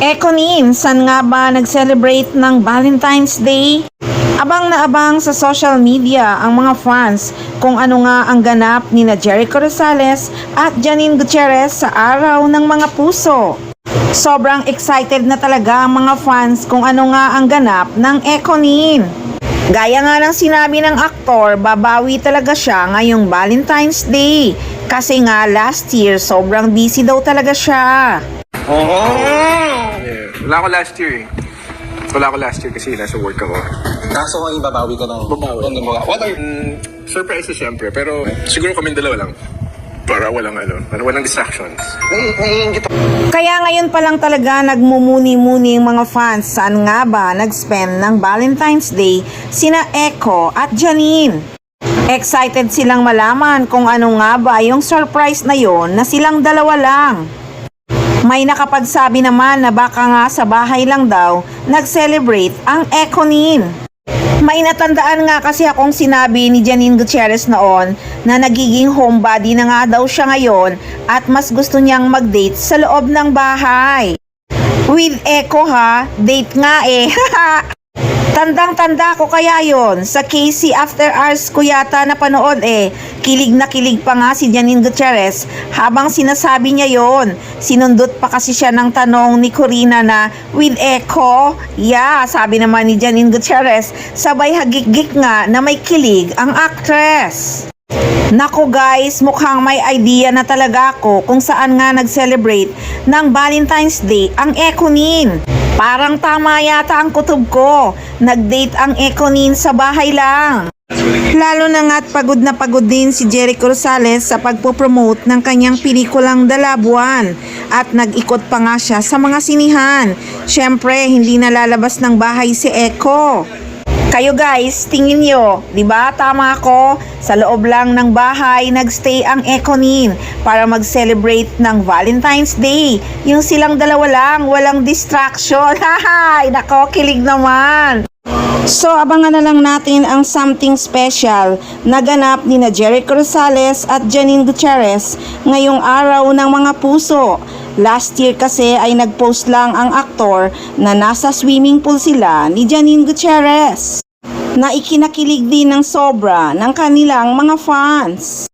Ekonin, saan nga ba nag-celebrate ng Valentine's Day? Abang na abang sa social media ang mga fans kung ano nga ang ganap ni na Jericho Rosales at Janine Gutierrez sa araw ng mga puso. Sobrang excited na talaga ang mga fans kung ano nga ang ganap ng Ekonin. Gaya nga ng sinabi ng aktor, babawi talaga siya ngayong Valentine's Day. Kasi nga last year sobrang busy daw talaga siya. Yeah. Wala ako last year eh. Wala ako last year kasi nasa work ako. Kaso ngayon babawi ka ng Babawi. What are Surprises syempre, pero siguro kami dalawa lang. Para walang distractions. naiingit Kaya ngayon pa lang talaga nagmumuni-muni yung mga fans saan nga ba nag-spend ng Valentine's Day sina Eko at Janine. Excited silang malaman kung ano nga ba yung surprise na yon na silang dalawa lang. May nakapagsabi naman na baka nga sa bahay lang daw nag-celebrate ang Ekonin. May natandaan nga kasi akong sinabi ni Janine Gutierrez noon na nagiging homebody na nga daw siya ngayon at mas gusto niyang mag-date sa loob ng bahay. With Eko ha, date nga eh. Tandang-tanda ko kaya yon sa KC After Hours ko yata napanood eh. Kilig na kilig pa nga si Janine Gutierrez habang sinasabi niya yon. Sinundot pa kasi siya ng tanong ni Corina na with Eko. Yeah, sabi naman ni Janine Gutierrez, sabay hagik-gik nga na may kilig ang actress. Nako guys, mukhang may idea na talaga ako kung saan nga nag-celebrate ng Valentine's Day ang Ekonin. Parang tama yata ang kutob ko. Nag-date ang Ekonin sa bahay lang. Lalo na nga't pagod na pagod din si Jericho Rosales sa pagpopromote ng kanyang pelikulang Dalabuan at nag-ikot pa nga siya sa mga sinihan. Syempre, hindi nalalabas ng bahay si Eko. Kayo guys, tingin nyo, di ba tama ako? Sa loob lang ng bahay, nagstay ang Ekonin para mag-celebrate ng Valentine's Day. Yung silang dalawa lang, walang distraction. Hahay, nako, kilig naman. So, abangan na lang natin ang something special na ganap ni na Jericho Rosales at Janine Gutierrez ngayong araw ng mga puso. Last year kasi ay nag-post lang ang aktor na nasa swimming pool sila ni Janine Gutierrez na ikinakilig din ng sobra ng kanilang mga fans.